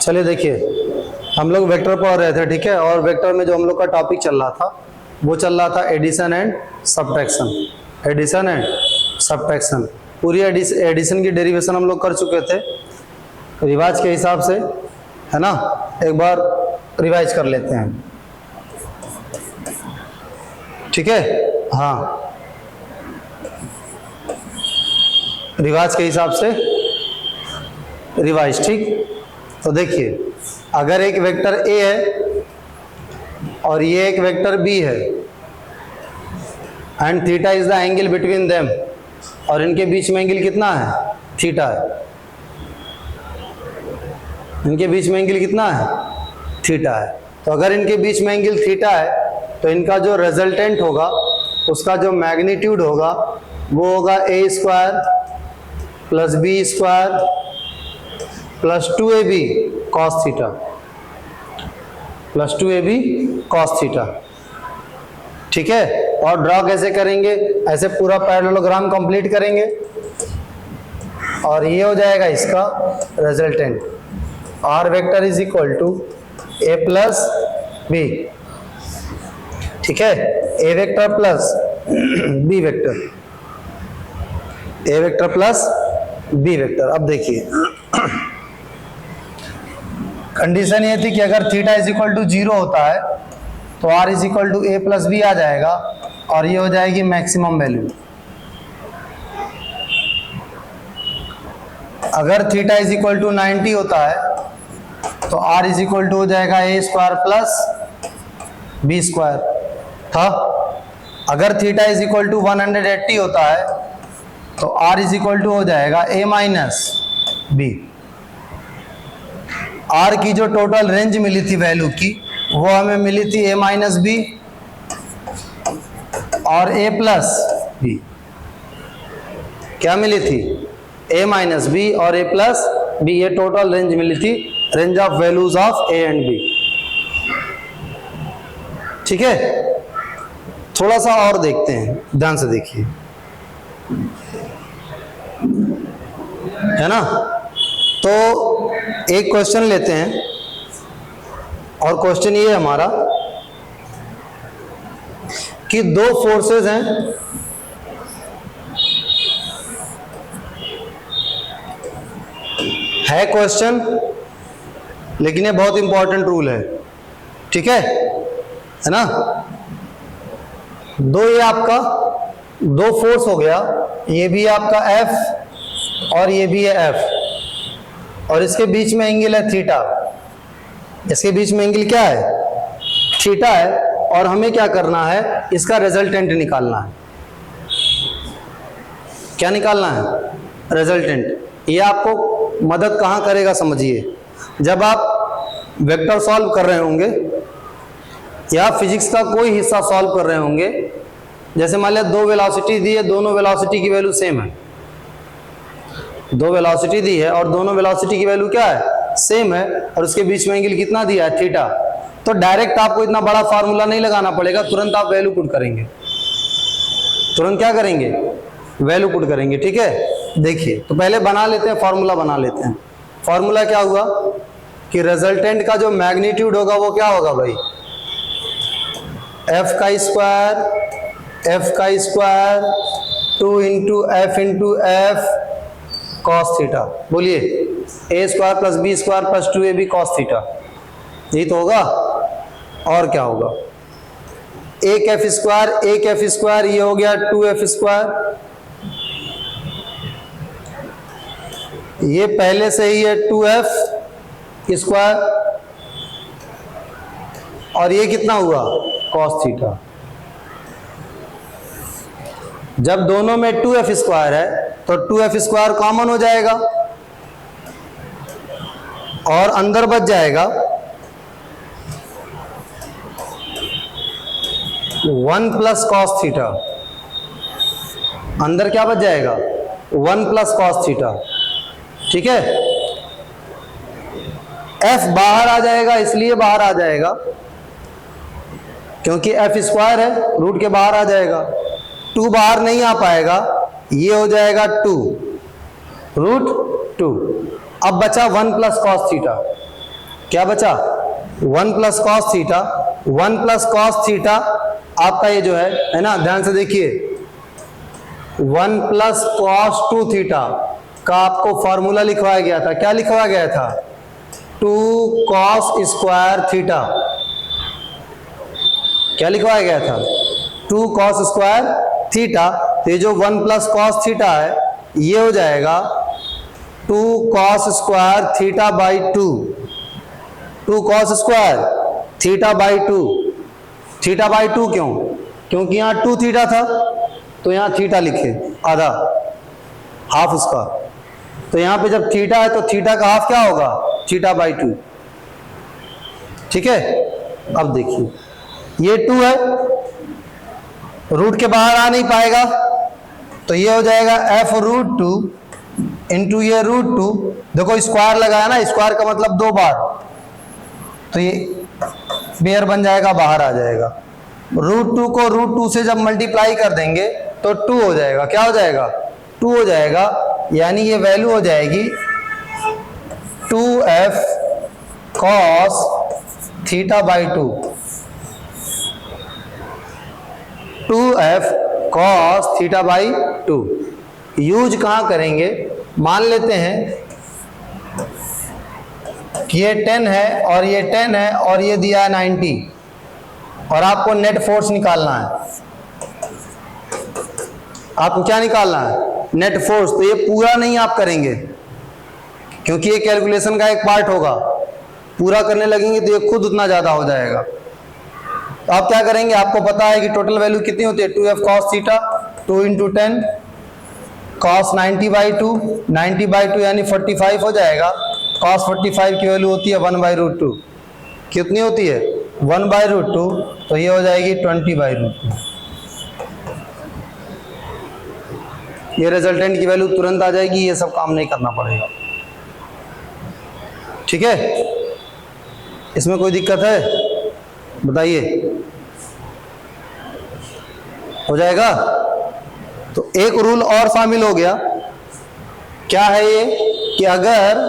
चलिए देखिए, हम लोग वेक्टर पढ़ रहे थे, ठीक है। और वेक्टर में जो हम लोग का टॉपिक चल रहा था वो चल रहा था addition and subtraction. Addition and subtraction, पूरी एडिशन की डेरिवेशन हम लोग कर चुके थे रिवाज के हिसाब से, है ना। एक बार रिवाइज कर लेते हैं, ठीक है। हाँ, रिवाज के हिसाब से रिवाइज, ठीक। तो देखिए, अगर एक वेक्टर ए है और ये एक वेक्टर बी है and theta is the angle between them, और इनके बीच में एंगल कितना है? थीटा है। इनके बीच में एंगल कितना है? थीटा है। तो अगर इनके बीच में एंगल थीटा है तो इनका जो रिजल्टेंट होगा उसका जो मैग्नीट्यूड होगा वो होगा a square plus B square plus 2ab cos theta, plus 2ab cos theta, ठीक है। और ड्रॉ कैसे करेंगे? ऐसे पूरा पैरेललोग्राम कंप्लीट करेंगे और ये हो जाएगा इसका resultant. R vector is equal to A plus B, ठीक है। A vector plus B vector, A vector plus B vector. अब देखिए, कंडीशन ये थी कि अगर थीटा इज इक्वल टू 0 होता है तो R is equal to A plus b आ जाएगा और ये हो जाएगी मैक्सिमम वैल्यू। अगर थीटा इज इक्वल टू 90 होता है तो आर इज इक्वल टू हो जाएगा ए स्क्वायर प्लस बी स्क्वायर था। अगर थीटा इज इक्वल टू 180 होता है तो आर इज इक्वल टू हो जाएगा ए माइनस बी। आर की जो टोटल रेंज मिली थी वैल्यू की वो हमें मिली थी ए माइनस बी और ए प्लस बी। क्या मिली थी? ए माइनस बी और ए प्लस बी, ये टोटल रेंज मिली थी, range of values of A and B, ठीक है। थोड़ा सा और देखते हैं, ध्यान से देखिए, है ना। तो एक क्वेश्चन लेते हैं और क्वेश्चन ये है हमारा कि दो फोर्सेस हैं, है क्वेश्चन, लेकिन ये बहुत इंपॉर्टेंट रूल है, ठीक है ना। ये आपका दो फोर्स हो गया, ये भी आपका F और ये भी है F, और इसके बीच में एंगल है थीटा। इसके बीच में एंगल क्या है? थीटा है। और हमें क्या करना है? इसका रिजल्टेंट निकालना है। क्या निकालना है? रिजल्टेंट। ये आपको मदद कहाँ करेगा समझिए, जब आप वेक्टर सॉल्व कर रहे होंगे या फिजिक्स का कोई हिस्सा सॉल्व कर रहे होंगे। जैसे मान लिया दो वेलोसिटी दी है, दोनों वेलोसिटी की वैल्यू सेम है। दो वेलोसिटी दी है और दोनों वेलोसिटी की वैल्यू क्या है? सेम है, और उसके बीच में एंगल कितना दिया है? थीटा। तो डायरेक्ट आपको इतना बड़ा फार्मूला नहीं लगाना पड़ेगा, तुरंत आप वैल्यू पुट करेंगे। तुरंत क्या करेंगे? वैल्यू पुट करेंगे, ठीक है। देखिए, तो पहले बना लेते हैं, फार्मूला बना लेते हैं। फार्मूला क्या हुआ कि रिजल्टेंट का जो मैग्नीट्यूड होगा वो क्या होगा भाई? एफ का square 2 into F into F cos theta. बोलिए, a square plus B square plus 2ab cos theta, यही तो होगा। और क्या होगा? एक एफ स्क्वायर, ये हो गया 2f स्क्वायर, ये पहले से ही है 2f स्क्वायर, और ये कितना हुआ? Cos theta. जब दोनों में 2f स्क्वायर है तो 2f स्क्वायर कॉमन हो जाएगा और अंदर बच जाएगा 1 प्लस कॉस थीटा। अंदर क्या बच जाएगा? 1 प्लस कॉस थीटा, ठीक है। f बाहर आ जाएगा, इसलिए बाहर आ जाएगा क्योंकि f स्क्वायर है, रूट के बाहर आ जाएगा। 2 बाहर नहीं आ पाएगा, ये हो जाएगा 2 रूट 2। अब बचा 1 प्लस कॉस थीटा। क्या बचा 1 plus cos theta, 1 plus cos theta आपका ये जो है ना, ध्यान से देखिए 1 प्लस कॉस 2 थीटा का आपको फॉर्मूला लिखवाया गया था। क्या लिखवाया गया था 2 कॉस स्क्वायर थीटा। क्या लिखवाया गया था 2 कॉस स्क्वायर थीटा। तो ये जो 1 प्लस कॉस थीटा है ये हो जाएगा 2 cos square theta by 2, 2 cos square theta by 2। Theta by 2 क्यों? क्योंकि यहाँ 2 थीटा था तो यहाँ थीटा लिखे आधा, हाफ उसका। तो यहाँ पे जब थीटा है तो थीटा का हाफ क्या होगा थीटा बाई 2। ठीक है, अब देखिए ये 2 है, रूट के बाहर आ नहीं पाएगा तो ये हो जाएगा f रूट 2 इंटू ये रूट 2। देखो स्क्वायर लगाया ना, स्क्वायर का मतलब 2 बार, तो ये पेयर बन जाएगा, बाहर आ जाएगा। रूट 2 को रूट 2 से जब मल्टीप्लाई कर देंगे तो 2 हो जाएगा। क्या हो जाएगा 2 हो जाएगा, यानी ये वैल्यू हो जाएगी 2f cos theta by 2, 2f cos theta by 2। Use कहाँ करेंगे? मान लेते हैं कि ये 10 है और ये 10 है और ये दिया है 90 और आपको नेट फोर्स निकालना है। आपको क्या निकालना है? Net force. तो ये पूरा नहीं आप करेंगे क्योंकि ये कैलकुलेशन का एक पार्ट होगा, पूरा करने लगेंगे तो ये खुद उतना ज्यादा हो जाएगा। तो आप क्या करेंगे, आपको पता है कि टोटल वैल्यू कितनी होती है 2f cos theta, 2 into 10 cos 90 by 2, 90 by 2 यानी 45 हो जाएगा। cos 45 की वैल्यू होती है 1 बाई रूट 2। कितनी होती है 1 बाई रूट 2, तो ये हो जाएगी 20 बाई रूट 2। ये रिजल्टेंट की वैल्यू तुरंत आ जाएगी, ये सब काम नहीं करना पड़ेगा। ठीक है, इसमें कोई दिक्कत है बताइए? हो जाएगा। तो एक रूल और शामिल हो गया। क्या है ये कि अगर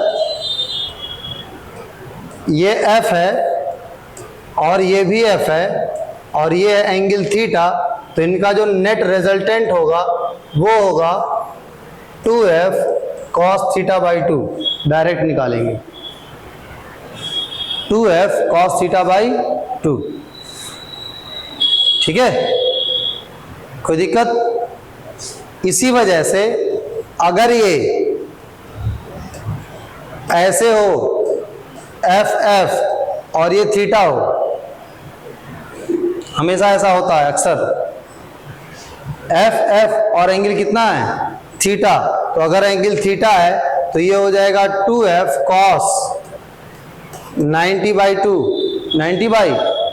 ये f है और ये भी f है और ये है एंगल थीटा, तो इनका जो नेट रिजल्टेंट होगा वो होगा 2f cos theta by 2। Direct निकालेंगे 2f cos थीटा बाई 2। ठीक है, कोई दिक्कत? इसी वजह से अगर ये ऐसे हो f और ये थीटा हो, हमेशा ऐसा होता है अक्सर, f और एंगल कितना है थीटा। तो अगर एंगल थीटा है तो ये हो जाएगा 2f cos 90 बाई 2, 90 बाई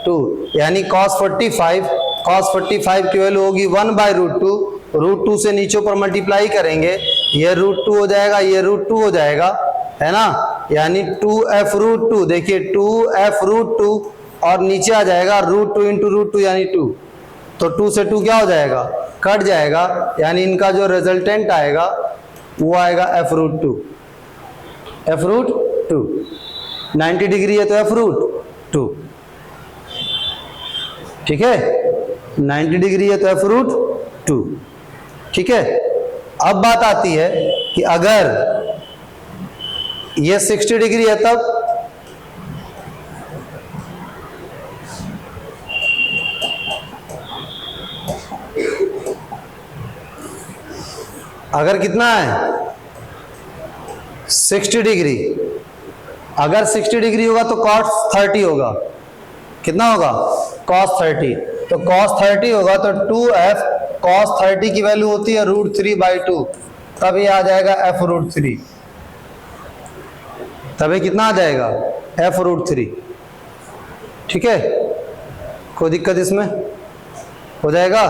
2 यानी cos 45 की वैल्यू होगी 1 बाई रूट 2। रूट 2 से नीचे पर मल्टीप्लाई करेंगे, ये रूट 2 हो जाएगा, ये रूट 2 हो जाएगा, है ना, यानी 2f रूट 2। देखिए 2f रूट 2 और नीचे आ जाएगा रूट 2 इंटू रूट 2 यानी 2। तो 2 से 2 क्या हो जाएगा कट जाएगा, यानी इनका जो रिजल्टेंट आएगा वो आएगा f root 2। f root 2 90 degree है तो f रूट 2। ठीक है, 90 डिग्री है तो f रूट 2। ठीक है, अब बात आती है कि अगर ये 60 डिग्री है तब अगर कितना है 60 डिग्री, अगर 60 डिग्री होगा तो cos 30 होगा। कितना होगा cos 30। तो cos 30 होगा तो 2f cos 30 की वैल्यू होती है रूट 3 बाई 2, तब ये आ जाएगा f रूट 3। तभी कितना आ जाएगा f रूट 3। ठीक है, कोई दिक्कत इसमें? हो जाएगा,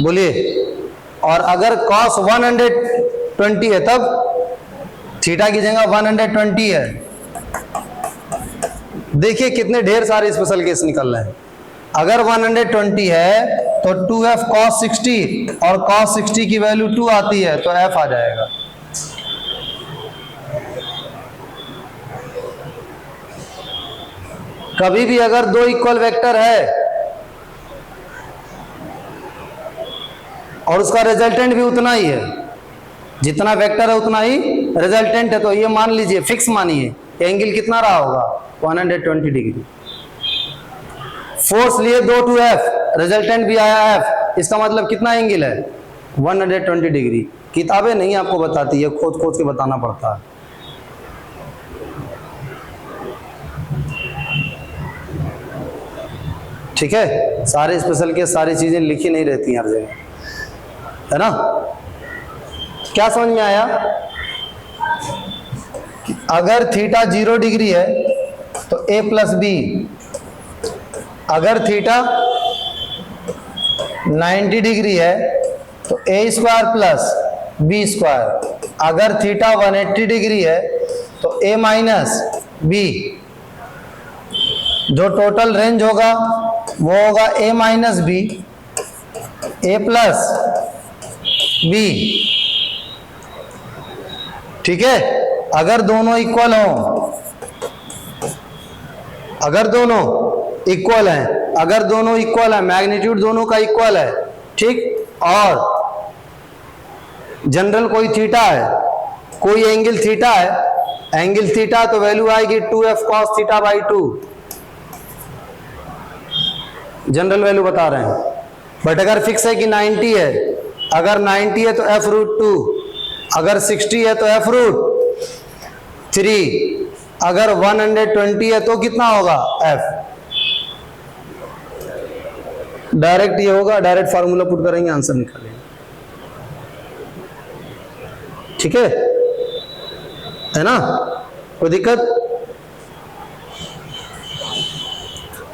बोलिए। और अगर cos 120 है तब थीटा की जगह 120 है। देखिए कितने ढेर सारे स्पेशल केस निकल रहे हैं। अगर 120 है तो 2f cos 60 और cos 60 की वैल्यू 2 आती है तो f आ जाएगा। कभी भी अगर दो इक्वल वेक्टर है और उसका रिजल्टेंट भी उतना ही है, जितना वेक्टर है उतना ही रिजल्टेंट है, तो ये मान लीजिए, फिक्स मानिए, एंगल कितना रहा होगा 120 डिग्री। फोर्स लिए 2 to F, रिजल्टेंट भी आया F, इसका मतलब कितना एंगल है 120 डिग्री। किताबें नहीं आपको बताती है, खोज खोज के बताना पड़ता है। ठीक है, सारे स्पेशल के सारी चीजें लिखी नहीं रहती हर जगह, है ना। क्या समझ में आया? अगर थीटा 0 डिग्री है तो a प्लस बी, अगर थीटा 90 डिग्री है तो a square plus B square, अगर थीटा 180 डिग्री है तो a माइनस बी, जो टोटल रेंज होगा वो होगा a minus B, a plus B. ठीक है, अगर दोनों इक्वल हो, अगर दोनों इक्वल हैं, अगर दोनों इक्वल है, मैग्नीट्यूड दोनों का इक्वल है, ठीक, और जनरल कोई थीटा है, कोई एंगल थीटा है, एंगल थीटा तो वैल्यू आएगी 2f cos theta by 2, general value बता रहे हैं। बट अगर फिक्स है कि 90 है, अगर 90 है तो f रूट 2, अगर 60 है तो f रूट 3, अगर 120 है तो कितना होगा f। डायरेक्ट ये होगा, डायरेक्ट फार्मूला पुट करेंगे, आंसर निकालेंगे। ठीक है ना, कोई दिक्कत?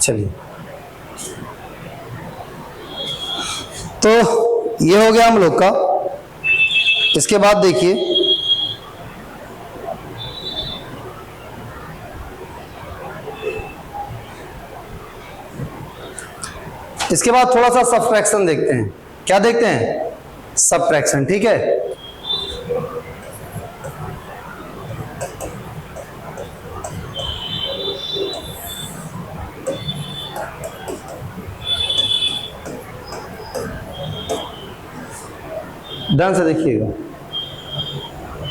चलिए, तो ये हो गया हम लोग का। इसके बाद देखिए, इसके बाद थोड़ा सा सबट्रैक्शन देखते हैं। क्या देखते हैं? सबट्रैक्शन। ठीक है, ध्यान से देखिएगा।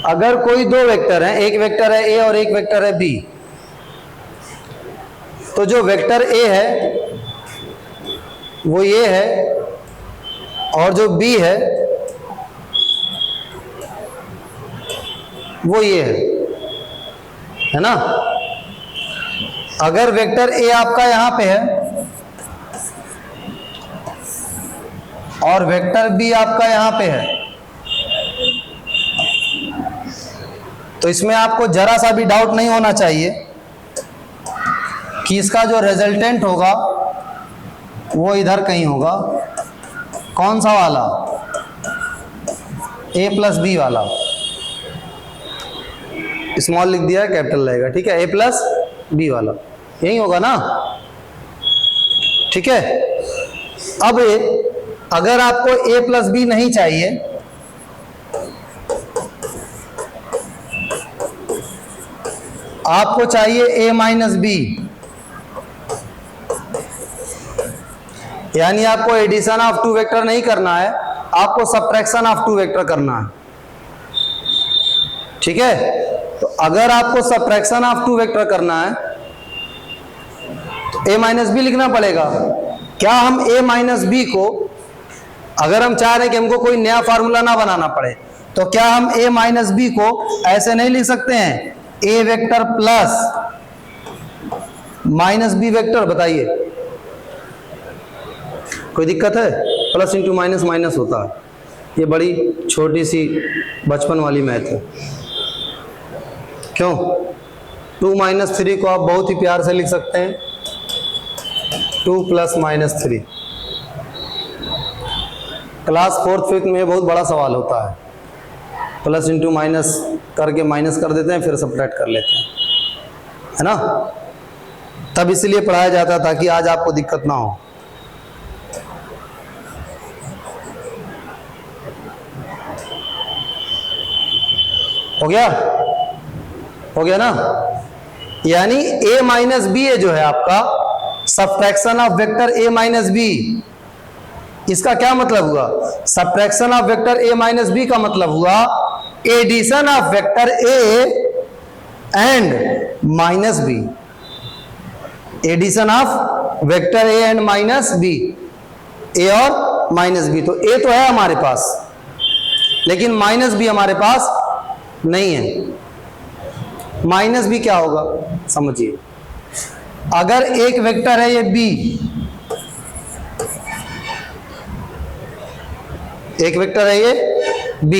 अगर कोई दो वेक्टर हैं, एक वेक्टर है a और एक वेक्टर है b, तो जो वेक्टर a है वो ये है और जो b है वो ये है ना। अगर वेक्टर a आपका यहां पे है और वेक्टर b आपका यहां पे है, तो इसमें आपको जरा सा भी डाउट नहीं होना चाहिए कि इसका जो रिजल्टेंट होगा वो इधर कहीं होगा। कौन सा वाला? a प्लस बी वाला। स्मॉल लिख दिया है, कैपिटल रहेगा। ठीक है, a प्लस बी वाला यही होगा ना। ठीक है, अब अगर आपको a प्लस बी नहीं चाहिए, आपको चाहिए a माइनस बी, यानी आपको एडिशन ऑफ टू वेक्टर नहीं करना है, आपको सब्ट्रैक्शन ऑफ टू वेक्टर करना है। ठीक है, तो अगर आपको सब्ट्रैक्शन ऑफ टू वेक्टर करना है तो a माइनस बी लिखना पड़ेगा। क्या हम a माइनस बी को, अगर हम चाह रहे हैं कि हमको कोई नया फार्मूला ना बनाना पड़े, तो क्या हम a माइनस बी को ऐसे नहीं लिख सकते हैं, a vector plus minus B vector? बताइए, कोई दिक्कत है? प्लस इंटू माइनस माइनस होता है, ये बड़ी छोटी सी बचपन वाली मैथ है। क्यों? 2 माइनस 3 को आप बहुत ही प्यार से लिख सकते हैं 2 plus minus 3। Class 4th 5th में बहुत बड़ा सवाल होता है, प्लस इंटू माइनस करके माइनस कर देते हैं, फिर सब्ट्रैक्ट कर लेते हैं, है ना। तब इसलिए पढ़ाया जाता था कि आज आपको दिक्कत ना हो। हो गया? हो गया ना। यानी a माइनस बी जो है आपका subtraction of vector a minus B, इसका क्या मतलब हुआ? Subtraction of vector a minus B का मतलब हुआ addition of vector a and minus B, addition of vector a and minus B, a और माइनस बी। तो a तो है हमारे पास, लेकिन माइनस बी हमारे पास नहीं है। माइनस बी क्या होगा समझिए, अगर एक वेक्टर है ये b, एक वेक्टर है ये b,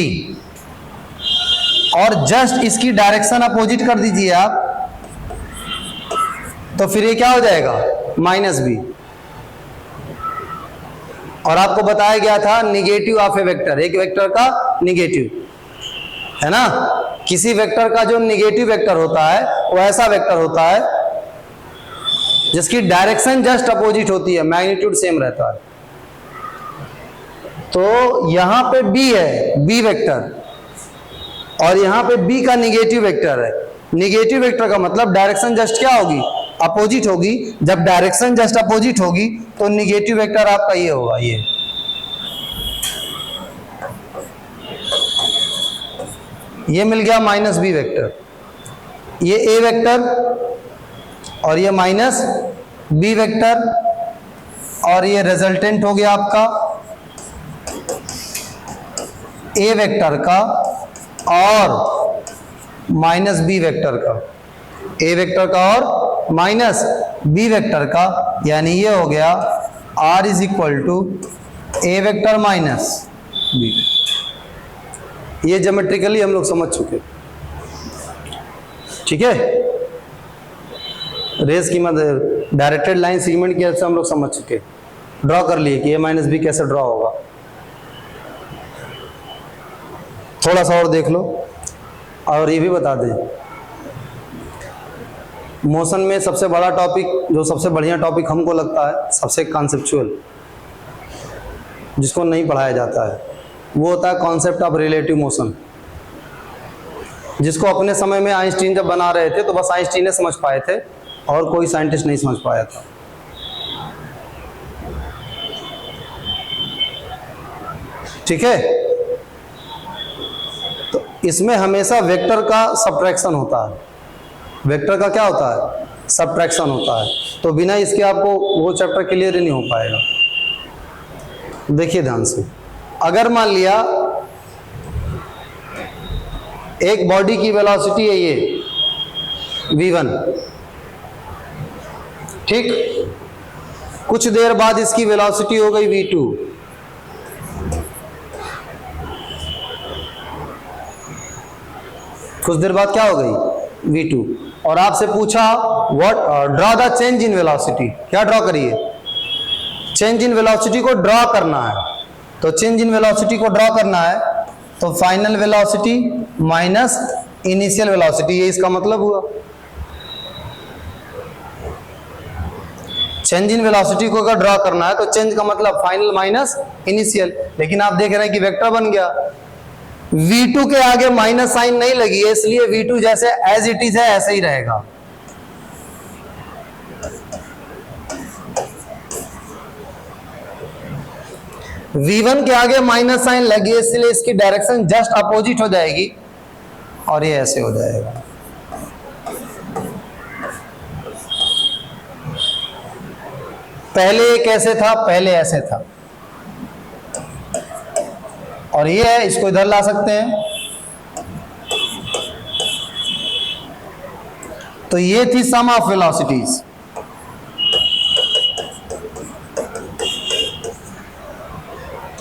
और जस्ट इसकी डायरेक्शन अपोजिट कर दीजिए आप, तो फिर ये क्या हो जाएगा? Minus B. और आपको बताया गया था निगेटिव ऑफ ए वेक्टर, एक वेक्टर का निगेटिव है ना, किसी वेक्टर का जो निगेटिव वेक्टर होता है वो ऐसा वेक्टर होता है जिसकी डायरेक्शन जस्ट अपोजिट होती है, मैग्नीट्यूड सेम रहता है। तो यहां पे b है, b वेक्टर, और यहां पे b का निगेटिव वेक्टर है। निगेटिव वेक्टर का मतलब डायरेक्शन जस्ट क्या होगी? अपोजिट होगी। जब डायरेक्शन जस्ट अपोजिट होगी तो निगेटिव वेक्टर आपका ये होगा, ये मिल गया माइनस बी वेक्टर, ये ए वेक्टर और ये माइनस बी वेक्टर, और ये रिजल्टेंट हो गया आपका ए वेक्टर का और माइनस बी वेक्टर का, ए वेक्टर का और माइनस बी वेक्टर का, यानी ये हो गया r is equal to A vector minus B. ये ज्योमेट्रिकली हम लोग समझ चुके, ठीक है। रेस की मदद डायरेक्टेड लाइन सेगमेंट की हेल्प से हम लोग समझ चुके, ड्रॉ कर लिए कि ए माइनस बी कैसे ड्रॉ होगा। थोड़ा सा और देख लो, और ये भी बता दें मोशन में सबसे बड़ा टॉपिक, जो सबसे बढ़िया टॉपिक हमको लगता है, सबसे कॉन्सेप्चुअल, जिसको नहीं पढ़ाया जाता है, वो होता है कॉन्सेप्ट ऑफ रिलेटिव मोशन, जिसको अपने समय में आइंस्टीन जब बना रहे थे तो बस आइंस्टीन ने समझ पाए थे और कोई साइंटिस्ट नहीं समझ पाया था। ठीक है, तो इसमें हमेशा वेक्टर का सब्ट्रैक्शन होता है, वेक्टर का क्या होता है? सब्ट्रैक्शन होता है। तो बिना इसके आपको वो चैप्टर क्लियर ही नहीं हो पाएगा। देखिए ध्यान से, अगर मान लिया एक बॉडी की वेलोसिटी है ये v1, ठीक, कुछ देर बाद इसकी वेलोसिटी हो गई v2, कुछ देर बाद क्या हो गई v2, और आपसे पूछा what draw the change in velocity, क्या ड्रॉ करिए? चेंज इन वेलोसिटी को ड्रॉ करना है। तो चेंज इन वेलोसिटी को ड्रॉ करना है तो final velocity minus initial velocity, ये इसका मतलब हुआ। चेंज इन वेलोसिटी को अगर ड्रॉ करना है तो चेंज का मतलब फाइनल माइनस इनिशियल, लेकिन आप देख रहे हैं कि वेक्टर बन गया, v2 के आगे माइनस साइन नहीं लगी है, इसलिए v2 जैसे एज इट इज है ऐसे ही रहेगा। v1 के आगे माइनस साइन लगी है, इसलिए इसकी डायरेक्शन जस्ट अपोजिट हो जाएगी और ये ऐसे हो जाएगा। पहले ये कैसे था? पहले ऐसे था, और ये है, इसको इधर ला सकते हैं। तो ये थी सम ऑफ वेलोसिटीज,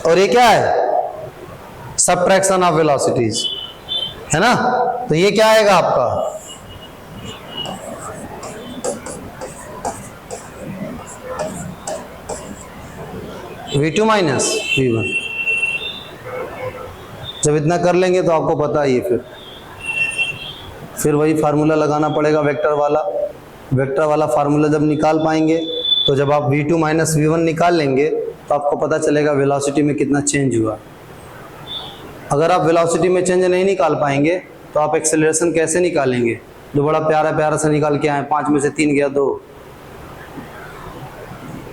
और ये क्या है? सब्ट्रैक्शन ऑफ वेलोसिटीज, है ना। तो ये क्या आएगा आपका? v2 minus v1। जब इतना कर लेंगे तो आपको पता ही है, फिर वही फार्मूला लगाना पड़ेगा वेक्टर वाला। वेक्टर वाला फार्मूला जब निकाल पाएंगे तो जब आप v2 माइनस v1 निकाल लेंगे तो आपको पता चलेगा वेलोसिटी में कितना चेंज हुआ। अगर आप वेलोसिटी में चेंज नहीं निकाल पाएंगे तो आप एक्सेलरेशन कैसे निकालेंगे? जो बड़ा प्यारा प्यारा से निकाल के आए, 5 में से 3 गया 2।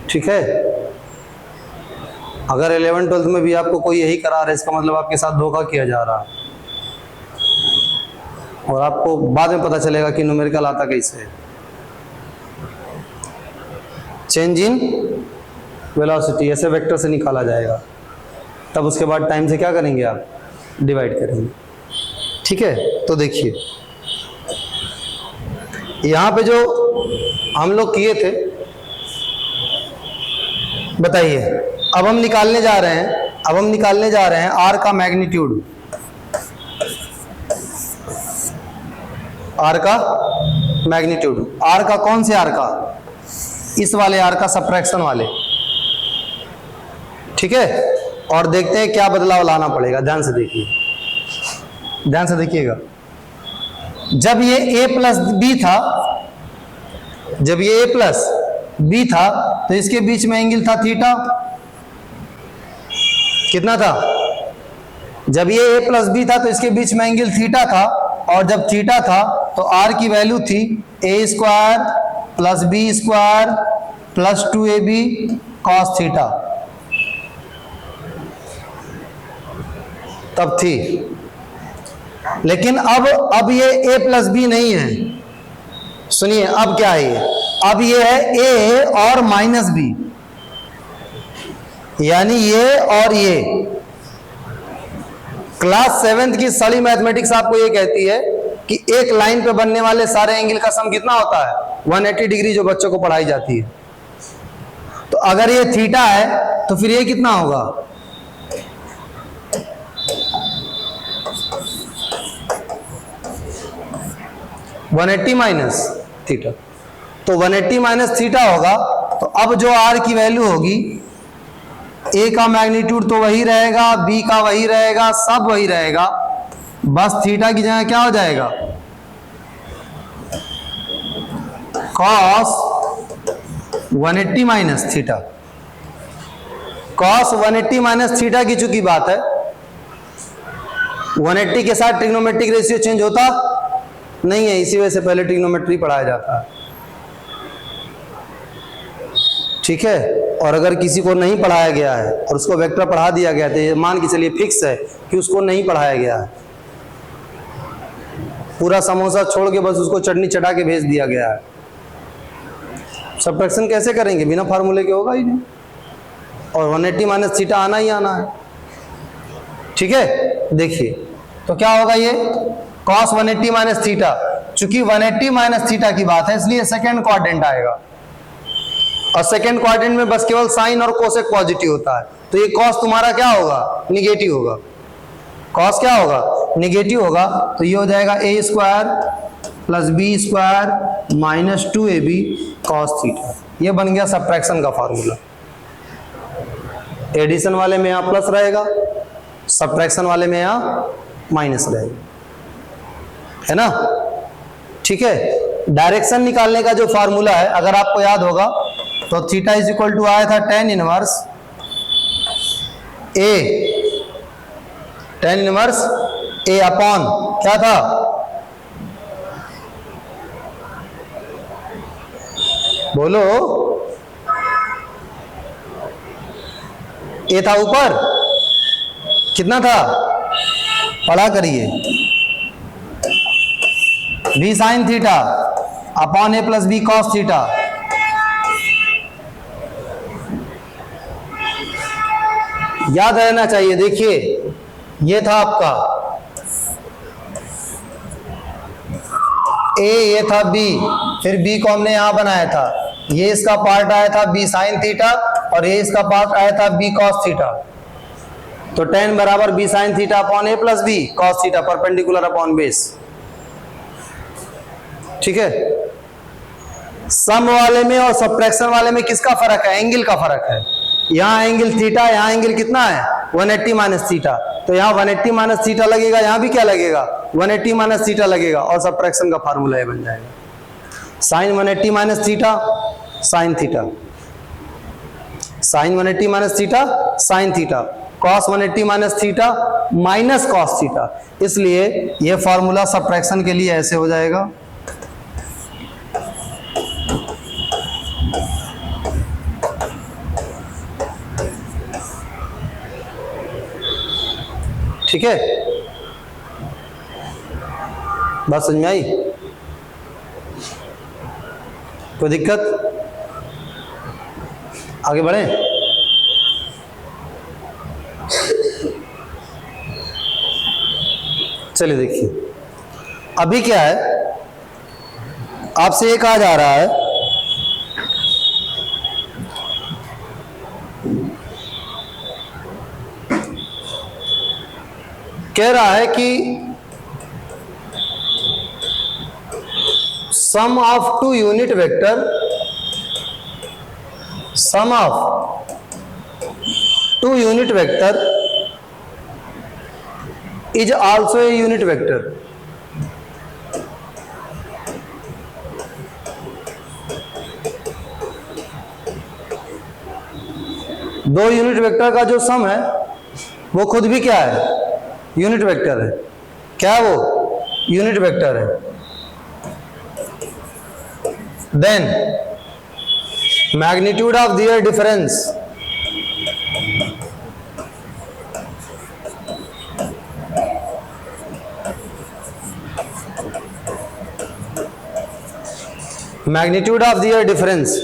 ठीक है, अगर 11th-12th में भी आपको कोई यही करा रहा है, इसका मतलब आपके साथ धोखा किया जा रहा है, और आपको बाद में पता चलेगा कि न्यूमेरिकल आता कैसे है। चेंज इन वेलोसिटी ऐसे वेक्टर से निकाला जाएगा, तब उसके बाद टाइम से क्या करेंगे आप, डिवाइड करेंगे। ठीक है, तो देखिए यहां पे जो हम लोग किए थे, बताइए अब हम निकालने जा रहे हैं आर का मैग्नीट्यूड, आर का कौन से आर का, इस वाले आर का, सबट्रैक्शन वाले। ठीक है, और देखते हैं क्या बदलाव लाना पड़ेगा। ध्यान से देखिएगा। जब ये a प्लस बी था, तो इसके बीच में एंगल था थीटा, कितना था? जब ये a प्लस बी था तो इसके बीच में एंगल थीटा था, और जब थीटा था तो r की वैल्यू थी a² plus b² plus 2ab cos theta, तब थी। लेकिन अब ये a प्लस बी नहीं है, सुनिए अब क्या है ये, अब ये है a और माइनस बी, यानी ये और ये। क्लास 7th की सड़ी मैथमेटिक्स आपको ये कहती है कि एक लाइन पे बनने वाले सारे एंगल का सम कितना होता है, 180 डिग्री, जो बच्चों को पढ़ाई जाती है। तो अगर ये थीटा है तो फिर ये कितना होगा, वन 180 माइनस थीटा, तो 180 माइनस थीटा होगा। तो अब जो r की वैल्यू होगी, a का मैग्नीट्यूड तो वही रहेगा, b का वही रहेगा, सब वही रहेगा, बस थीटा की जगह क्या हो जाएगा, cos 180 minus theta. cos 180 minus theta की चूंकि बात है, 180 के साथ ट्रिग्नोमेट्रिक रेशियो चेंज होता नहीं है, इसी वजह से पहले ट्रिग्नोमेट्री पढ़ाया जाता है। ठीक है, और अगर किसी को नहीं पढ़ाया गया है और उसको वेक्टर पढ़ा दिया गया, तो ये मान के चलिए फिक्स है कि उसको नहीं पढ़ाया गया है, पूरा समोसा छोड़ के बस उसको चटनी चटा के भेज दिया गया है। सबट्रैक्शन कैसे करेंगे, बिना फार्मूले के होगा ही नहीं, और 180 माइनस थीटा आना ही आना है। ठीक है, देखिए तो क्या होगा, ये cos 180 माइनस थीटा, चूंकि 180 माइनस थीटा की बात है इसलिए सेकेंड क्वाड्रेंट आएगा, और सेकेंड क्वाड्रेंट में बस केवल साइन और कोसेक पॉजिटिव होता है, तो ये cos तुम्हारा क्या होगा, निगेटिव होगा। cos क्या होगा, निगेटिव होगा, तो ये हो जाएगा a² plus b² minus 2ab cos theta. ये बन गया सबट्रैक्शन का फार्मूला। एडिशन वाले में यहाँ प्लस रहेगा, सबट्रैक्शन वाले में यहाँ माइनस रहेगा, है ना। ठीक है, डायरेक्शन निकालने का जो फार्मूला है, अगर आपको याद होगा तो थीटा इज इक्वल टू आया था tan इनवर्स a अपॉन क्या था, बोलो, a था ऊपर, कितना था, पढ़ा करिए, b sine theta upon a plus b cos theta. याद रहना चाहिए। देखिए ये था आपका a, ये था b, फिर b को हमने यहां बनाया था, ये इसका पार्ट आया था b साइन थीटा, और ये इसका पार्ट आया था b कॉस थीटा। तो tan बराबर b sine theta upon a plus b cos theta, perpendicular upon base. ठीक है, सम वाले में और सबट्रैक्शन वाले में किसका फर्क है, एंगल का फर्क है। यहाँ एंगल थीटा, यहाँ एंगल कितना है 180 माइनस थीटा, तो यहाँ 180 माइनस थीटा लगेगा, यहाँ भी क्या लगेगा 180 माइनस थीटा लगेगा, और सबट्रैक्शन का फार्मूला ये बन जाएगा sine 180 minus theta sine theta, sine 180 minus theta sine theta, cos 180 minus theta minus cos theta. इसलिए ये फार्मूला सबट्रैक्शन के लिए ऐसे हो जाएगा। ठीक है, बात समझ में आई? कोई दिक्कत? आगे बढ़े? चलिए देखिए, अभी क्या है, आपसे ये कहा जा रहा है कह रहा है कि sum of two unit vector, sum of two unit vector is also a unit vector. दो यूनिट वेक्टर का जो सम है वो खुद भी क्या है, यूनिट वेक्टर है। क्या है वो? यूनिट वेक्टर है। Then magnitude of their difference magnitude of their difference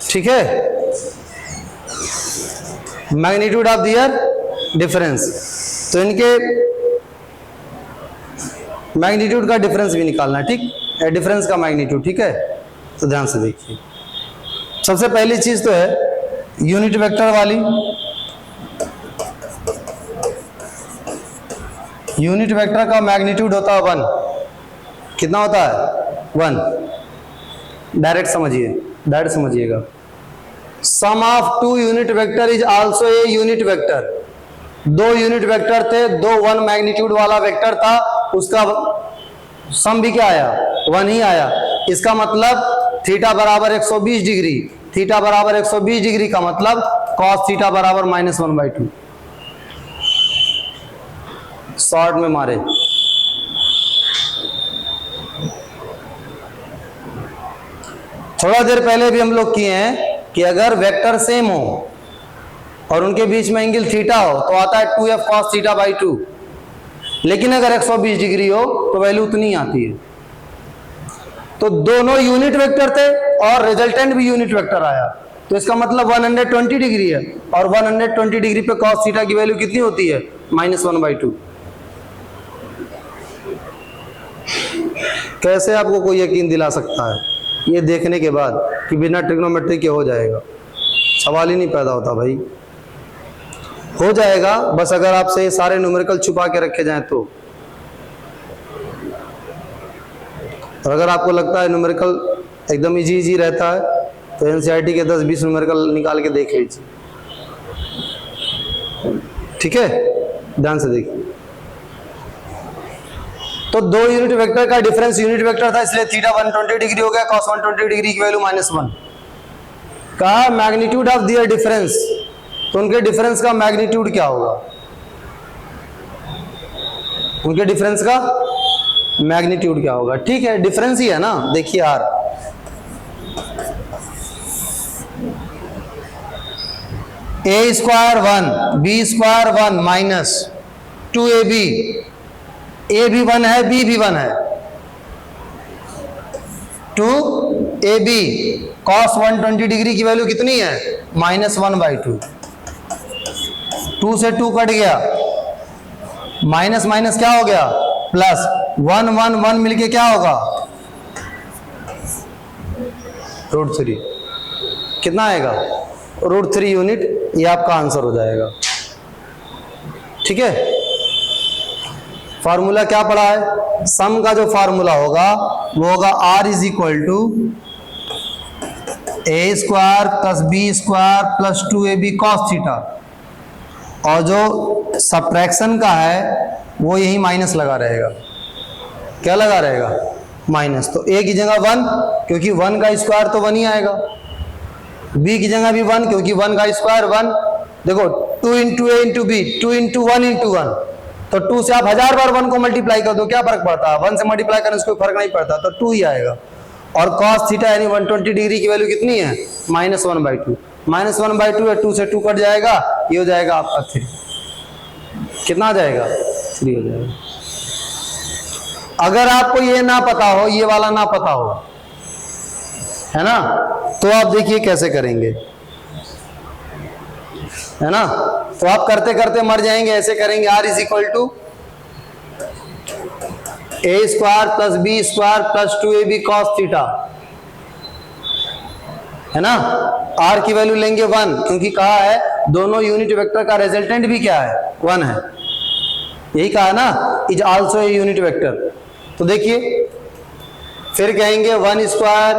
ठीक है, मैग्नीट्यूड ऑफ दियर डिफरेंस, तो इनके मैग्नीट्यूड का डिफरेंस भी निकालना है, ठीक, डिफरेंस का मैग्नीट्यूड, ठीक है। तो ध्यान से देखिए, सबसे पहली चीज तो है यूनिट वेक्टर वाली, यूनिट वेक्टर का मैग्नीट्यूड होता है 1, कितना होता है 1, डायरेक्ट समझिएगा। Sum of two unit vector is also a unit vector. दो यूनिट वेक्टर थे, दो 1 मैग्नीट्यूड वाला वेक्टर था, उसका सम भी क्या आया, 1 ही आया। इसका मतलब थीटा बराबर 120 डिग्री, थीटा बराबर 120 डिग्री का मतलब कॉस थीटा बराबर -1/2। शॉर्ट में मारे, थोड़ा देर पहले भी हम लोग किए हैं कि अगर वेक्टर सेम हो और उनके बीच में एंगल थीटा हो तो आता है 2f cos θ/2, लेकिन अगर 120 डिग्री हो तो वैल्यू उतनी आती है। तो दोनों यूनिट वेक्टर थे और रिजल्टेंट भी यूनिट वेक्टर आया, तो इसका मतलब 120 डिग्री है, और 120 डिग्री पे cos थीटा की वैल्यू कितनी होती है, -1/2। कैसे आपको कोई यकीन दिला सकता है ये देखने के बाद कि बिना ट्रिग्नोमेट्री के हो जाएगा? सवाल ही नहीं पैदा होता भाई। हो जाएगा, बस अगर आपसे ये सारे न्यूमेरिकल छुपा के रखे जाएं तो। और अगर आपको लगता है न्यूमेरिकल एकदम इजी रहता है तो एनसीईआरटी के 10-20 न्यूमेरिकल निकाल के देख लीजिए, ठीक है। ध्यान से देखिए, तो दो यूनिट वेक्टर का डिफरेंस यूनिट वेक्टर था, इसलिए थीटा 120 डिग्री हो गया, cos 120 डिग्री की वैल्यू -1 का मैग्नीट्यूड ऑफ दियर डिफरेंस। तो उनके डिफरेंस का मैग्नीट्यूड क्या होगा, उनके डिफरेंस का मैग्नीट्यूड क्या होगा? ठीक है, डिफरेंस ही है ना। देखिए यार, a² 1 b² 1 minus 2ab, a भी 1 है, b भी 1 है, 2ab cos 120 डिग्री की वैल्यू कितनी है, -1/2। 2 से 2 कट गया, माइनस माइनस क्या हो गया, प्लस, 1 1 1 मिलके क्या होगा, √3। कितना आएगा, √3 यूनिट। ये आपका आंसर हो जाएगा, ठीक है। फार्मूला क्या पढ़ा है, सम का जो फार्मूला होगा वो होगा R = a² + b² + 2ab cos theta, और जो सब्ट्रैक्शन का है वो यही माइनस लगा रहेगा। क्या लगा रहेगा, माइनस। तो a की जगह 1, क्योंकि 1 का स्क्वायर तो 1 ही आएगा, b की जगह भी 1, क्योंकि 1 का स्क्वायर 1। देखो 2 × a × b, 2 × 1 × 1, तो 2 से आप 1000 बार 1 को मल्टीप्लाई कर दो, क्या फर्क पड़ता है? 1 से मल्टीप्लाई करने से कोई फर्क नहीं पड़ता, तो 2 ही आएगा। और cos थीटा यानी 120 डिग्री की वैल्यू कितनी है? -1/2। -1/2 है, 2 से 2 कट जाएगा, ये हो जाएगा आपका 3। कितना आ जाएगा? 3 हो जाएगा। अगर आपको ये ना पता हो, ये वाला ना पता हो, है ना, तो आप देखिए कैसे करेंगे, है ना। तो आप करते करते मर जाएंगे। ऐसे करेंगे, r is equal to a² + b² + 2ab cos theta, है ना। r की वैल्यू लेंगे 1, क्योंकि कहा है दोनों यूनिट वेक्टर का रिजल्टेंट भी क्या है? 1 है, यही कहा है ना, is also a unit vector. तो देखिए फिर कहेंगे 1²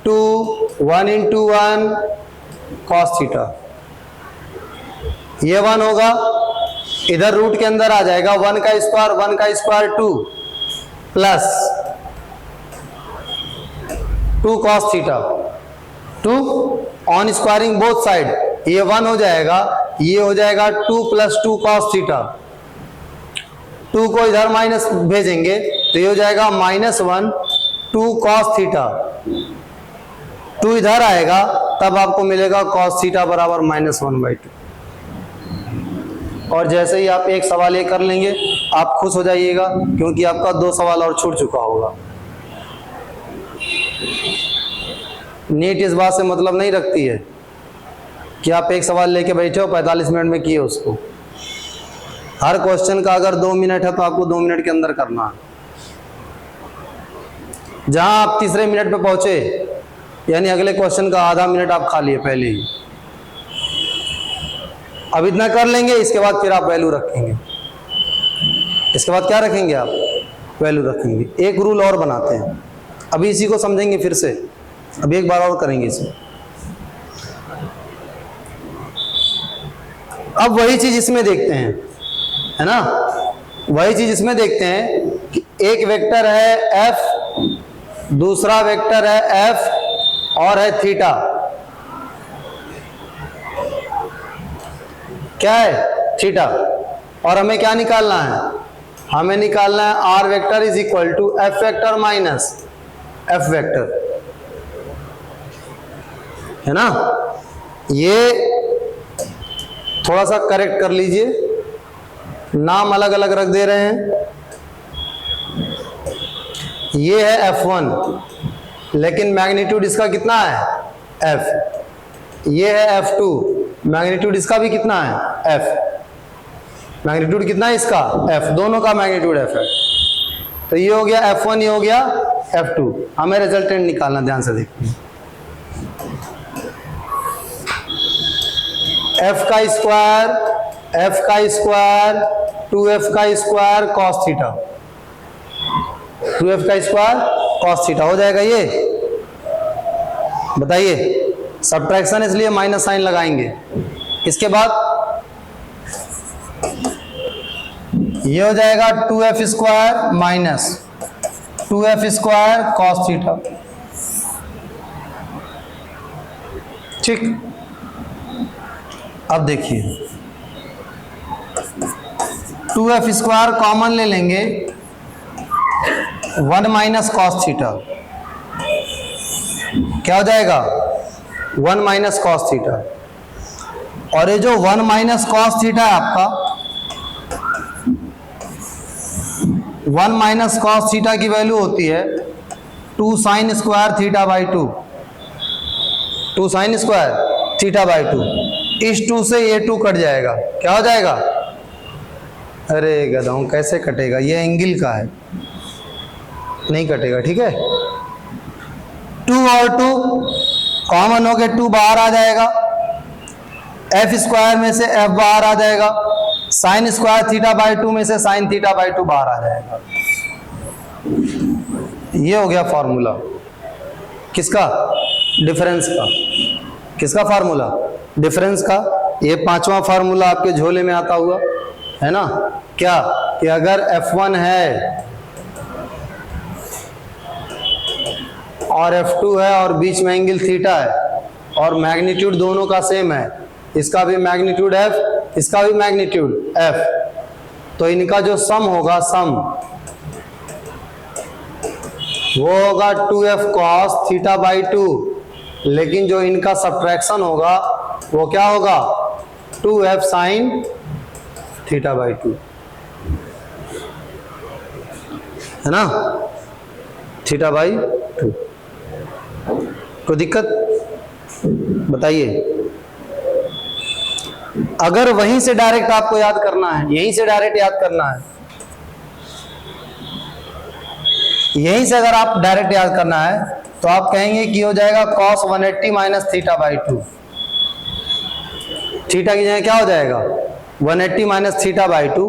2 1 × 1 cos थीटा, ये 1 होगा, इधर रूट के अंदर आ जाएगा 1 का square 2 plus 2 cos theta, 2 on squaring both side, ये 1 हो जाएगा, ये हो जाएगा 2 + 2 cos थीटा, 2 को इधर माइनस भेजेंगे तो ये हो जाएगा -1 2 cos थीटा, 2 इधर आएगा तब आपको मिलेगा cos थीटा बराबर -1/2। और जैसे ही आप एक सवाल ये कर लेंगे आप खुश हो जाइएगा, क्योंकि आपका 2 सवाल और छूट चुका होगा। नीट इस बात से मतलब नहीं रखती है कि आप एक सवाल लेके बैठे हो 45 मिनट में किए उसको। हर क्वेश्चन का अगर 2 मिनट है तो आपको 2 मिनट के अंदर करना है। जहां आप तीसरे मिनट पे पहुंचे, यानी अगले क्वेश्चन का आधा मिनट आप खा लिए पहले ही। अब इतना कर लेंगे, इसके बाद फिर आप वैल्यू रखेंगे। इसके बाद क्या रखेंगे? आप वैल्यू रखेंगे। एक रूल और बनाते हैं, अभी इसी को समझेंगे फिर से, अभी एक बार और करेंगे इसे। अब वही चीज इसमें देखते हैं, है ना, वही चीज इसमें देखते हैं कि एक वेक्टर है f, दूसरा वेक्टर है f और है थीटा। क्या है? थीटा। और हमें क्या निकालना है? हमें निकालना है r vector is equal to f vector minus f vector, है ना। ये थोड़ा सा करेक्ट कर लीजिए, नाम अलग अलग रख दे रहे हैं। ये है f1, लेकिन मैग्नीट्यूड इसका कितना है? f। ये है f2, मैग्नीट्यूड इसका भी कितना है? f। मैग्नीट्यूड कितना है इसका? f। दोनों का मैग्नीट्यूड f है। तो ये हो गया f1, ये हो गया f2। हमें रिजल्टेंट निकालना, ध्यान से देखिए। f का स्क्वायर 2f का स्क्वायर cos थीटा, 2f का स्क्वायर cos थीटा हो जाएगा। ये बताइए, सब्ट्रैक्शन इसलिए माइनस साइन लगाएंगे। इसके बाद ये हो जाएगा 2f square minus 2f square cos theta, ठीक। अब देखिए 2f स्क्वायर कॉमन ले लेंगे, 1 माइनस cos थीटा, क्या हो जाएगा? 1 माइनस cos थीटा। और ये जो 1 माइनस cos थीटा है आपका, 1 माइनस cos थीटा की वैल्यू होती है 2 sin square theta by 2, 2 sin square theta by 2। इस 2 से ये 2 कट जाएगा, क्या हो जाएगा? अरे गधाओं, कैसे कटेगा? ये एंगल का है, नहीं कटेगा, ठीक है। 2 और 2 कॉमन हो गए, 2 बाहर आ जाएगा, f स्क्वायर में से f बाहर आ जाएगा, साइन स्क्वायर थीटा बाई 2 में से साइन थीटा बाई 2 बाहर आ जाएगा। ये हो गया फॉर्मूला किसका? डिफरेंस का। किसका फार्मूला? डिफरेंस का। ये 5वां फार्मूला आपके झोले में आता हुआ है ना, क्या कि अगर f1 है और f2 है और बीच में एंगल थीटा है और मैग्नीट्यूड दोनों का सेम है, इसका भी मैग्नीट्यूड f, इसका भी मैग्नीट्यूड F, तो इनका जो सम होगा, सम वो होगा 2f cos थीटा बाई 2, लेकिन जो इनका सब्ट्रैक्शन होगा वो क्या होगा, 2f साइन थीटा बाई 2, है ना, थीटा बाई 2। कोई दिक्कत बताइए? अगर वहीं से डायरेक्ट आपको याद करना है, यहीं से डायरेक्ट याद करना है, यहीं से अगर आप डायरेक्ट याद करना है तो आप कहेंगे कि हो जाएगा cos 180 minus theta by 2। Theta की जगह क्या हो जाएगा, 180 माइनस थीटा बाई 2,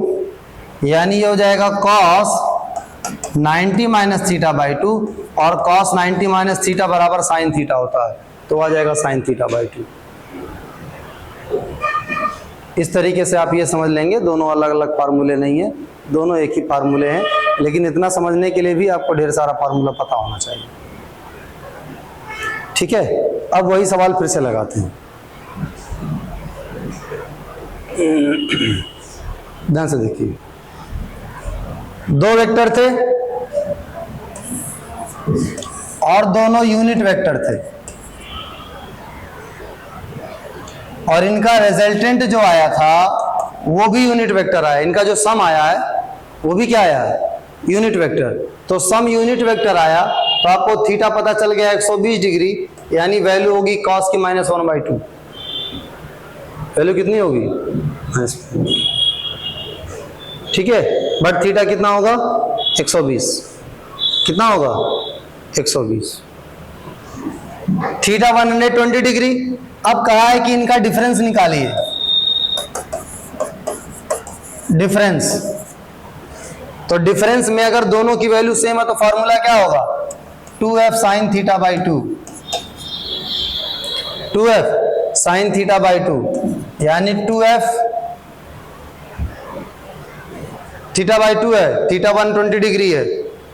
यानी ये हो जाएगा cos 90 माइनस थीटा बाई 2, और cos 90 माइनस थीटा बराबर साइन थीटा होता है, तो आ जाएगा साइन थीटा बाई 2। इस तरीके से आप ये समझ लेंगे, दोनों अलग अलग फार्मूले नहीं है, दोनों एक ही फार्मूले हैं, लेकिन इतना समझने के लिए भी आपको ढेर सारा फार्मूला पता होना चाहिए। ठीक है, अब वही सवाल फिर से लगाते हैं, ध्यान से देखिए। दो वेक्टर थे और दोनों यूनिट वेक्टर थे, और इनका रिजल्टेंट जो आया था वो भी यूनिट वेक्टर आया, इनका जो सम आया है वो भी क्या आया है, यूनिट वेक्टर। तो सम यूनिट वेक्टर आया तो आपको थीटा पता चल गया 120 डिग्री, यानी वैल्यू होगी cos की माइनस 1/2। वैल्यू कितनी होगी, ठीक है, बट थीटा कितना होगा 120, कितना होगा 120, थीटा 120 डिग्री। अब कहा है कि इनका डिफरेंस निकालिए, डिफरेंस, तो डिफरेंस में अगर दोनों की वैल्यू सेम है तो फॉर्मूला क्या होगा, 2f sine theta by 2, 2f sine theta by 2, यानी 2f थीटा बाई 2 है, थीटा 120 डिग्री है,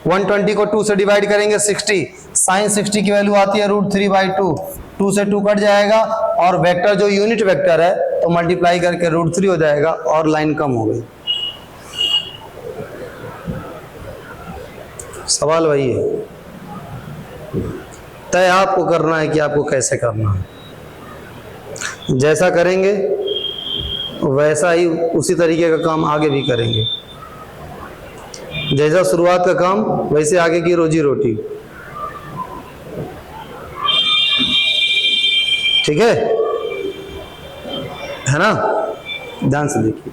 120 को 2 से डिवाइड करेंगे 60, साइन 60 की वैल्यू आती है √3/2, 2 से 2 कट जाएगा, और वेक्टर जो यूनिट वेक्टर है तो मल्टीप्लाई करके √3 हो जाएगा, और लाइन कम हो गई। सवाल वही है, तय आपको करना है कि आपको कैसे करना है। जैसा करेंगे वैसा ही उसी तरीके का काम आगे भी करेंगे, जैसा शुरुआत का काम वैसे आगे की रोजी रोटी। ठीक है ना, ध्यान से देखिए।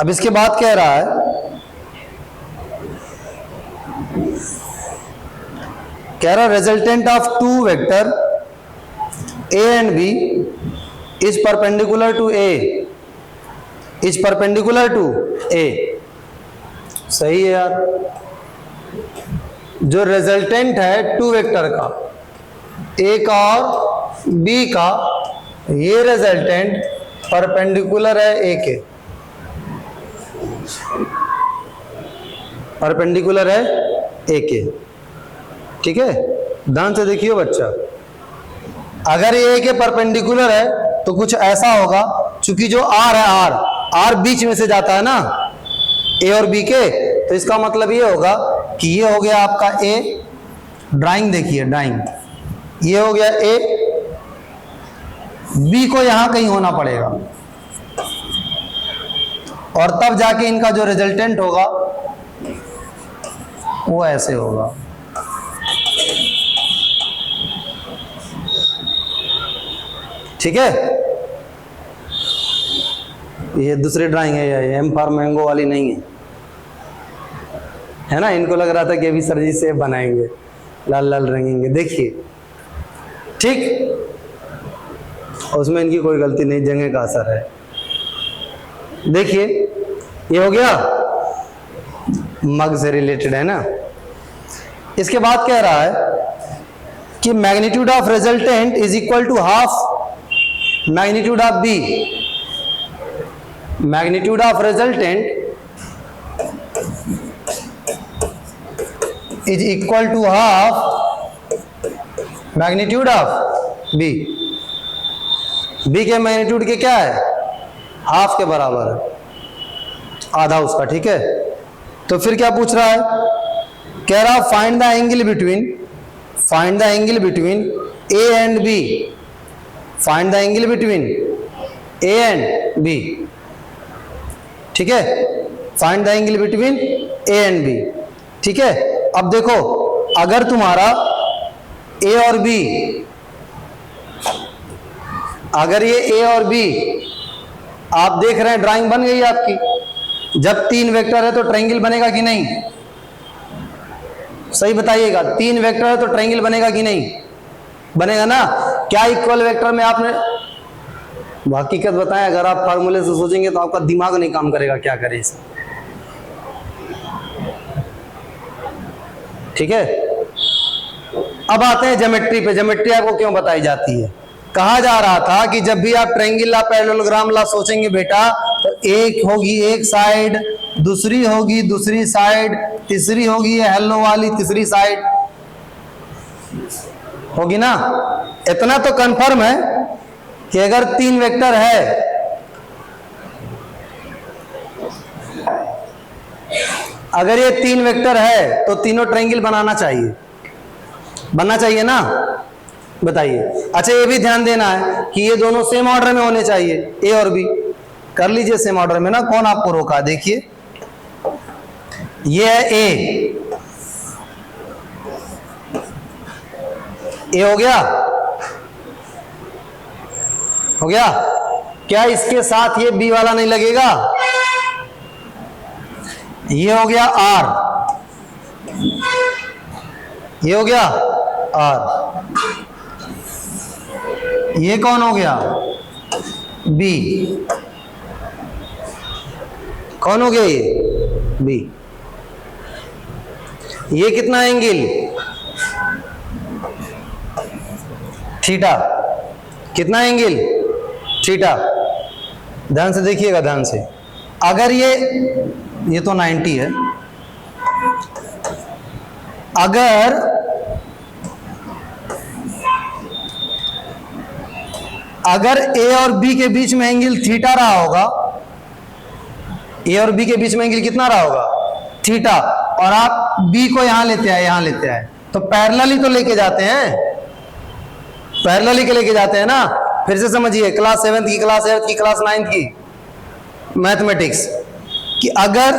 अब इसके बाद कह रहा है, कह रहा resultant of two vector a and b is perpendicular to a, is perpendicular to a. सही है यार, जो रिजल्टेंट है टू वेक्टर का, ए का और बी का, ये रिजल्टेंट परपेंडिकुलर है ए के, परपेंडिकुलर है ए के। ठीक है, ध्यान से देखिए बच्चा, अगर ये ए के परपेंडिकुलर है तो कुछ ऐसा होगा, चूंकि जो आर है, आर बीच में से जाता है ना ए और बी के, तो इसका मतलब ये होगा कि ये हो गया आपका ए, ड्राइंग देखिए, ड्राइंग, ये हो गया ए, बी को यहां कहीं होना पड़ेगा, और तब जाके इनका जो रिजल्टेंट होगा वो ऐसे होगा। ठीक है, ये दूसरी ड्राइंग है, ये एम फॉर मैंगो वाली नहीं है ना। इनको लग रहा था कि अभी सर जी से बनाएंगे, लाल लाल रंगेंगे, देखिए ठीक, उसमें इनकी कोई गलती नहीं, जगह का असर है। देखिए ये हो गया, मग से रिलेटेड है ना। इसके बाद कह रहा है कि magnitude of resultant is equal to half magnitude of B, magnitude of resultant is equal to half magnitude of B, B के मैग्नीट्यूड के क्या है, हाफ के बराबर है, आधा उसका, ठीक है। तो फिर क्या पूछ रहा है, कह रहा find the angle between, find the angle between A and B, find the angle between A and B, ठीक है, find the angle between A and B, ठीक है। अब देखो अगर तुम्हारा ए और बी, अगर ये ए और बी आप देख रहे हैं, ड्राइंग बन गई आपकी, जब तीन वेक्टर है तो ट्रायंगल बनेगा कि नहीं, सही बताइएगा, तीन वेक्टर है तो ट्रायंगल बनेगा कि नहीं, बनेगा ना। क्या इक्वल वेक्टर में आपने हकीकत बताएं, अगर आप फार्मूले से सोचेंगे तो आपका दिमाग नहीं काम करेगा, क्या करें इसे, ठीक है। अब आते हैं ज्योमेट्री पे, ज्योमेट्री आपको क्यों बताई जाती है। कहा जा रहा था कि जब भी आप ट्रायंगल ला, पैरेललोग्राम ला सोचेंगे बेटा, तो एक होगी एक साइड, दूसरी होगी दूसरी साइड, तीसरी होगी ये हेलो वाली तीसरी साइड, होगी ना। इतना तो कंफर्म है कि अगर तीन वेक्टर है, अगर ये तीन वेक्टर है तो तीनों ट्रायंगल बनाना चाहिए, बनना चाहिए ना, बताइए। अच्छा ये भी ध्यान देना है कि ये दोनों सेम ऑर्डर में होने चाहिए, ए और बी, कर लीजिए सेम ऑर्डर में ना, कौन आपको रोका। देखिए ये है ए हो गया, हो गया, क्या इसके साथ ये बी वाला नहीं लगेगा, ये हो गया आर, ये हो गया आर, ये कौन हो गया बी, कौन हो गया ये बी, ये कितना एंगल थीटा, कितना एंगल थीटा, ध्यान से देखिएगा, ध्यान से। अगर ये तो 90 है, अगर ए और बी के बीच में एंगल थीटा रहा होगा, ए और बी के बीच में एंगल कितना रहा होगा थीटा, और आप बी को यहां लेते आए, यहां लेते आए, तो पैरेलली तो लेके जाते हैं, पैरेलली के लेके जाते हैं ना। फिर से समझिए, क्लास 7th की, क्लास 8th की, क्लास 9th की मैथमेटिक्स, कि अगर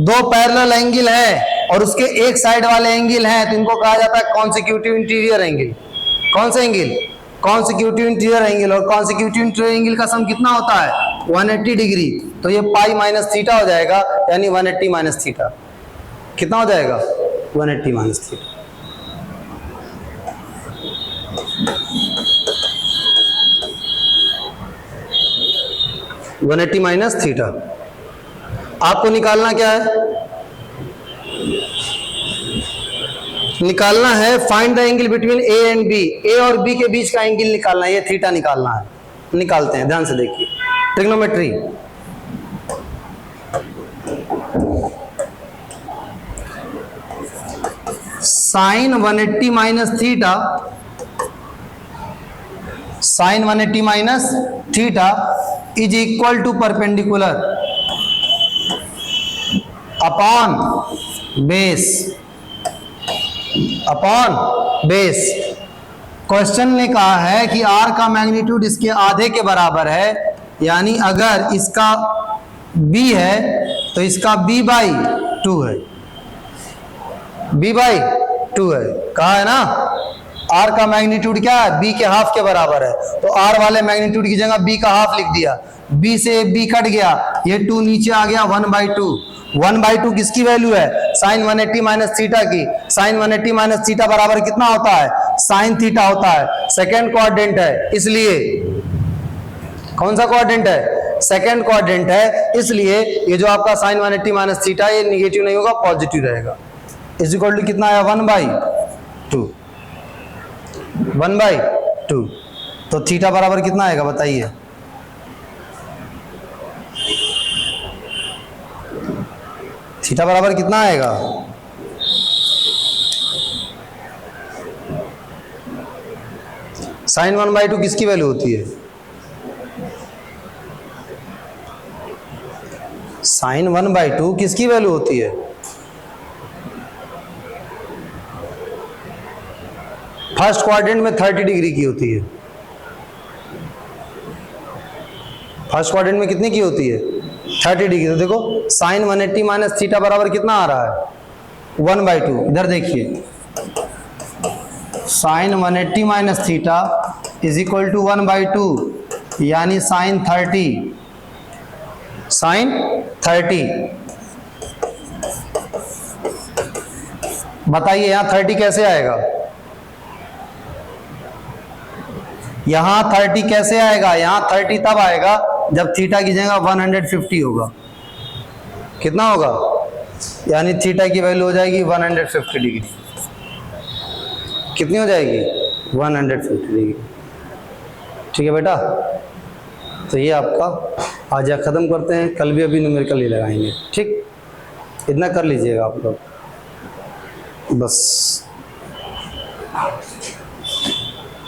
दो पैरेलल एंगल है और उसके एक साइड वाले एंगल हैं तो इनको कहा जाता है कॉन्सेक्यूटिव इंटीरियर एंगल। कौन से एंगल, कॉन्सेक्यूटिव इंटीरियर एंगल, और कॉन्सेक्यूटिव इंटीरियर एंगल का सम कितना होता है 180 डिग्री, तो ये पाई माइनस थीटा हो जाएगा, यानी 180 माइनस थीटा, कितना हो जाएगा 180 minus theta. One 180 minus theta. आपको निकालना क्या है, निकालना है find the angle between A and b, a और बी के बीच का एंगल निकालना है, ये थीटा निकालना है। निकालते हैं, ध्यान से देखिए, trigonometry, sine 180 minus theta, sine 180 minus theta is equal to perpendicular upon base, upon base. Question ने कहा है कि आर का मैग्नीट्यूड इसके आधे के बराबर है, यानी अगर इसका बी है तो इसका बी बाई 2 है, बी बाई 2 है, कहा है ना। आर का मैग्नीट्यूड क्या है, बी के हाफ के बराबर है, तो आर वाले मैग्नीट्यूड की जगह बी का हाफ लिख दिया, बी से बी कट गया, ये 2 नीचे आ गया, 1/2। 1/2 किसकी वैल्यू है, साइन 180 माइनस थीटा की। साइन 180 माइनस थीटा बराबर कितना होता है, साइन थीटा होता है, सेकेंड क्वाड्रेंट है, इसलिए कौन सा क्वाड्रेंट है, सेकेंड क्वाड्रेंट है, इसलिए ये जो आपका साइन 180 माइनस थीटा ये निगेटिव नहीं होगा, पॉजिटिव रहेगा। इज इक्वल टू कितना आया 1/2, 1/2। तो थीटा बराबर कितना आएगा बताइए, थीटा बराबर कितना आएगा, साइन 1/2 किसकी वैल्यू होती है? साइन 1/2 किसकी वैल्यू होती है? फर्स्ट क्वाड्रेंट में 30 डिग्री की होती है। फर्स्ट क्वाड्रेंट में कितने की होती है? 30 डिग्री। तो देखो साइन 180 माइनस थीटा बराबर कितना आ रहा है? 1/2। इधर देखिए, sine 180 minus theta is equal to 1/2, यानी साइन 30। साइन 30, बताइए यहां 30 कैसे आएगा? यहां 30 कैसे आएगा? यहां 30 तब आएगा जब थीटा की जगह 150 होगा। कितना होगा? यानी थीटा की वैल्यू हो जाएगी 150 डिग्री। कितनी हो जाएगी? 150 डिग्री। ठीक है बेटा, तो ये आपका आज ख़त्म करते हैं, कल भी अभी न्यूमेरिकल ही लगाएंगे। ठीक, इतना कर लीजिएगा आप लोग बस।